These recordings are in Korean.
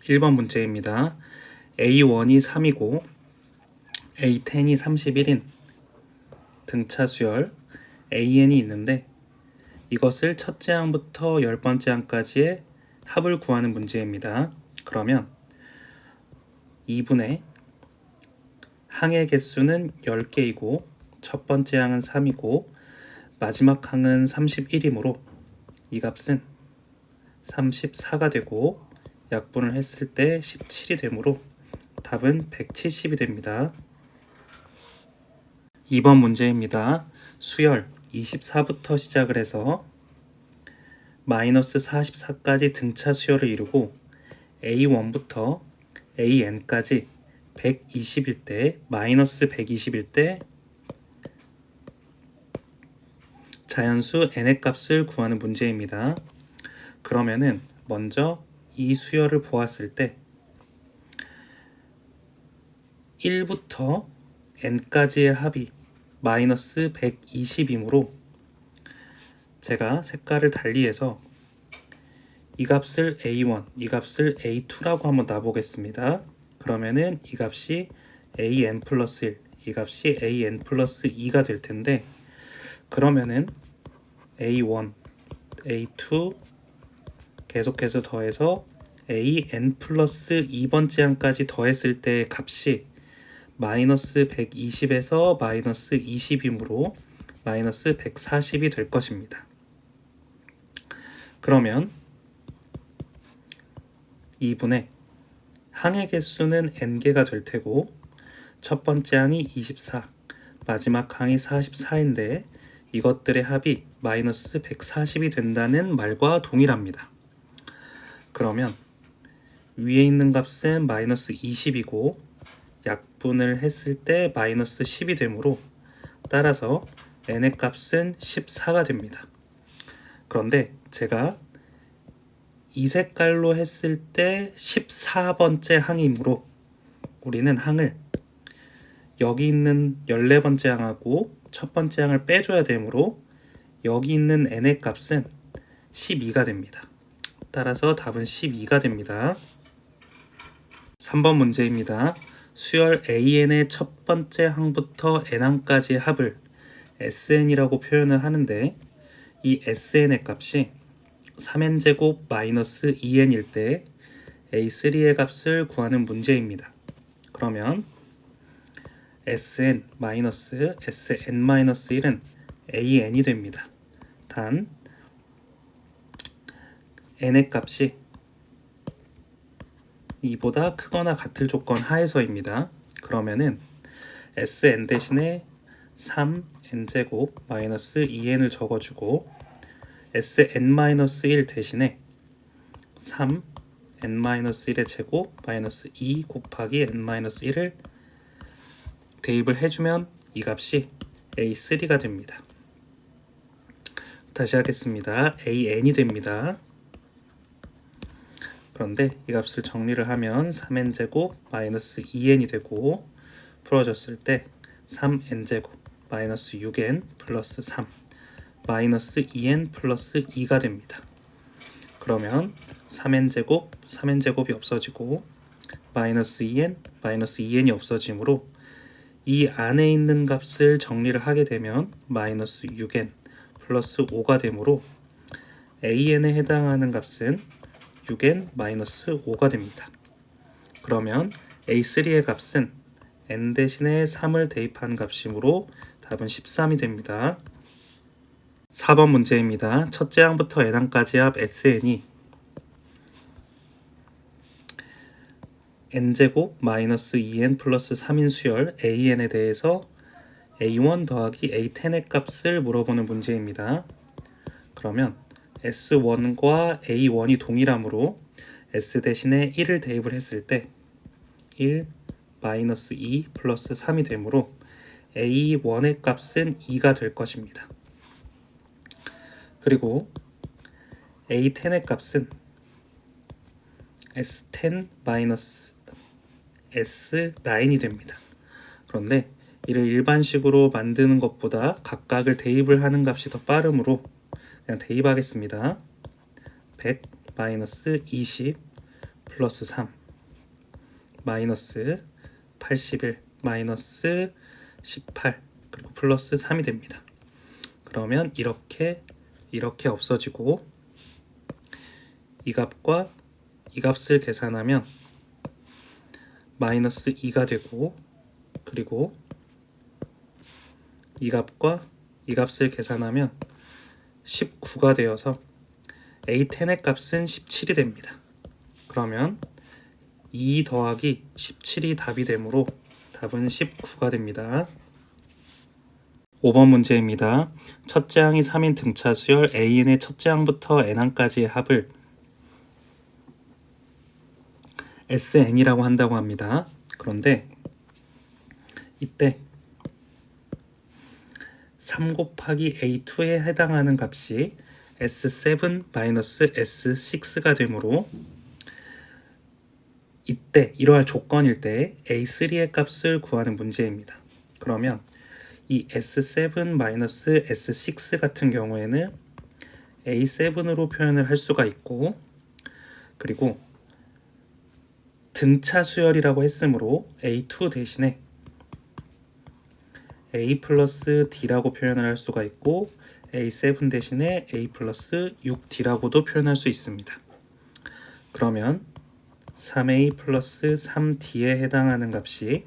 1번 문제입니다. A1이 3이고 A10이 31인 등차 수열 AN이 있는데 이것을 첫째 항부터 10번째 항까지의 합을 구하는 문제입니다. 그러면 2분의 항의 개수는 10개이고 첫 번째 항은 3이고 마지막 항은 31이므로 이 값은 34가 되고 약분을 했을 때 17이 되므로 답은 170이 됩니다. 2번 문제입니다. 수열 24부터 시작을 해서 마이너스 44까지 등차 수열을 이루고 A1부터 AN까지 120일 때 마이너스 120일 때 자연수 n의 값을 구하는 문제입니다. 그러면은 먼저 이 수열을 보았을 때 1부터 n까지의 합이 마이너스 120이므로 제가 색깔을 달리해서 이 값을 A1, 이 값을 A2라고 한번 놔보겠습니다. 그러면은 이 값이 AN 플러스 1, 이 값이 AN 플러스 2가 될 텐데 그러면은 A1, A2 계속해서 더해서 AN 플러스 2번째 항까지 더했을 때의 값이 마이너스 120에서 마이너스 20이므로 마이너스 140이 될 것입니다. 그러면 2분의 항의 개수는 n개가 될 테고 첫 번째 항이 24, 마지막 항이 44인데 이것들의 합이 마이너스 140이 된다는 말과 동일합니다. 그러면 위에 있는 값은 마이너스 20이고 약분을 했을 때 마이너스 10이 되므로 따라서 n의 값은 14가 됩니다. 그런데 제가 이 색깔로 했을 때 14번째 항이므로 우리는 항을 여기 있는 14번째 항하고 첫 번째 항을 빼줘야 되므로 여기 있는 n의 값은 12가 됩니다. 따라서 답은 12가 됩니다. 3번 문제입니다. 수열 AN의 첫 번째 항부터 n항까지의 합을 SN이라고 표현을 하는데 이 SN의 값이 3n제곱 마이너스 2n일 때 A3의 값을 구하는 문제입니다. 그러면 SN 마이너스 SN-1은 AN이 됩니다. 단 n의 값이 이보다 크거나 같을 조건 하에서입니다. 그러면은 SN 대신에 3n제곱 마이너스 2n을 적어주고 SN-1 대신에 3n-1의 제곱 마이너스 2 곱하기 n-1을 대입을 해주면 이 값이 A3가 됩니다. 다시 하겠습니다. AN이 됩니다. 그런데 이 값을 정리를 하면 3n제곱 마이너스 2n이 되고 풀어줬을 때 3n제곱 마이너스 6n 플러스 3 마이너스 2n 플러스 2가 됩니다. 그러면 3n제곱이 없어지고 마이너스 2n이 없어지므로 이 안에 있는 값을 정리를 하게 되면 마이너스 6n 플러스 5가 되므로 AN에 해당하는 값은 6n 마이너스 5가 됩니다. 그러면 A3의 값은 n 대신에 3을 대입한 값이므로 답은 13이 됩니다. 4번 문제입니다. 첫째 항부터 n항까지 합 SN이 n제곱 마이너스 2n 플러스 3인 수열 AN에 대해서 A1 더하기 A10의 값을 물어보는 문제입니다. 그러면 S1과 A1이 동일하므로 S 대신에 1을 대입을 했을 때 1 마이너스 2 플러스 3이 되므로 A1의 값은 2가 될 것입니다. 그리고 A10의 값은 S10 마이너스 S9이 됩니다. 그런데 이를 일반식으로 만드는 것보다 각각을 대입을 하는 값이 더 빠르므로 그냥 대입하겠습니다. 100 마이너스 20 플러스 3 마이너스 81 마이너스 18 그리고 플러스 3이 됩니다. 그러면 이렇게 없어지고 이 값과 이 값을 계산하면 마이너스 2가 되고 그리고 이 값과 이 값을 계산하면 19가 되어서 A10의 값은 17이 됩니다. 그러면 2 더하기 17이 답이 되므로 답은 19가 됩니다. 5번 문제입니다. 첫째 항이 3인 등차 수열 AN의 첫째 항부터 N항까지의 합을 SN이라고 한다고 합니다. 그런데 이때 3 곱하기 A2에 해당하는 값이 S7-S6가 되므로 이때 이러한 조건일 때 A3의 값을 구하는 문제입니다. 그러면 이 S7-S6 같은 경우에는 A7으로 표현을 할 수가 있고 그리고 등차 수열이라고 했으므로 A2 대신에 A 플러스 D라고 표현을 할 수가 있고 A7 대신에 A 플러스 6D라고도 표현할 수 있습니다. 그러면 3A 플러스 3D에 해당하는 값이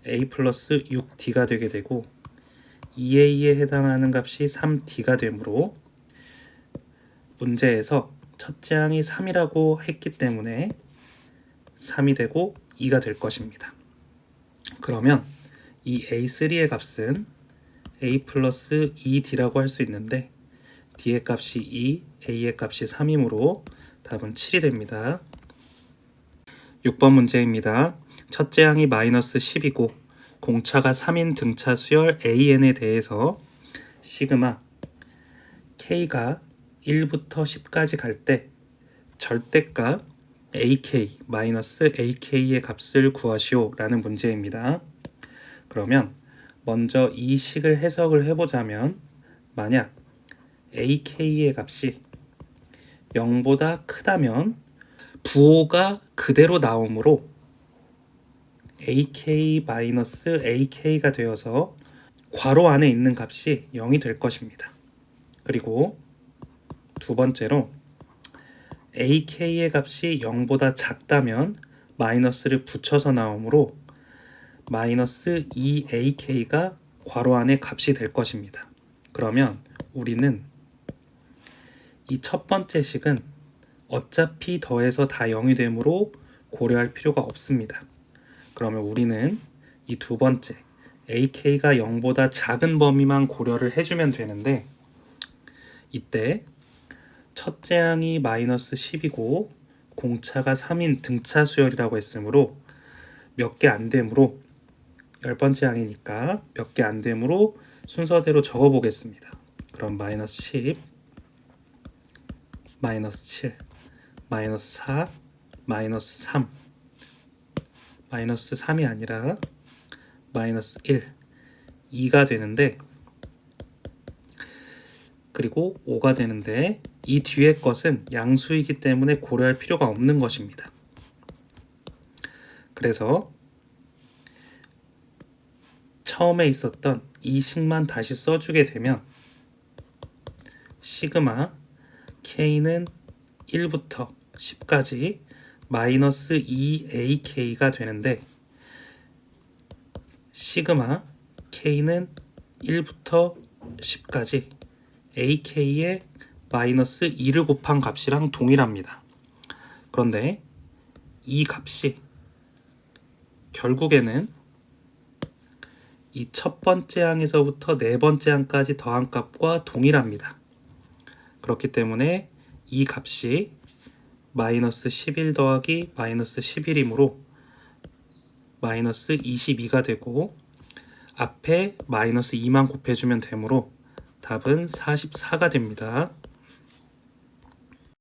A 플러스 6D가 되게 되고 2A에 해당하는 값이 3D가 되므로 문제에서 첫째 항이 3이라고 했기 때문에 3이 되고 2가 될 것입니다. 그러면 이 A3의 값은 A 플러스 2D라고 할 수 있는데 D의 값이 2, A의 값이 3이므로 답은 7이 됩니다. 6번 문제입니다. 첫째 항이 마이너스 10이고 공차가 3인 등차 수열 AN에 대해서 시그마 K가 1부터 10까지 갈 때 절대값 AK 마이너스 AK의 값을 구하시오 라는 문제입니다. 그러면 먼저 이 식을 해석을 해보자면 만약 AK의 값이 0보다 크다면 부호가 그대로 나오므로 AK-AK가 되어서 괄호 안에 있는 값이 0이 될 것입니다. 그리고 두 번째로 AK의 값이 0보다 작다면 마이너스를 붙여서 나오므로 마이너스 2AK가 괄호 안에 값이 될 것입니다. 그러면 우리는 이 첫 번째 식은 어차피 더해서 다 0이 되므로 고려할 필요가 없습니다. 그러면 우리는 이 두 번째 AK가 0보다 작은 범위만 고려를 해주면 되는데 이때 첫째 항이 마이너스 10이고 공차가 3인 등차 수열이라고 했으므로 몇 개 안 되므로 10번째 항이니까 몇 개 안 되므로 순서대로 적어 보겠습니다. 그럼 마이너스 10, 마이너스 7, 마이너스 4, 마이너스 3, 마이너스 3이 아니라 마이너스 1, 2가 되는데 그리고 5가 되는데 이 뒤에 것은 양수이기 때문에 고려할 필요가 없는 것입니다. 그래서 처음에 있었던 이 식만 다시 써주게 되면 시그마 K는 1부터 10까지 마이너스 2AK가 되는데 시그마 K는 1부터 10까지 AK의 마이너스 2를 곱한 값이랑 동일합니다. 그런데 이 값이 결국에는 이 첫 번째 항에서부터 네 번째 항까지 더한 값과 동일합니다. 그렇기 때문에 이 값이 마이너스 11 더하기 마이너스 11이므로 마이너스 22가 되고 앞에 마이너스 2만 곱해주면 되므로 답은 44가 됩니다.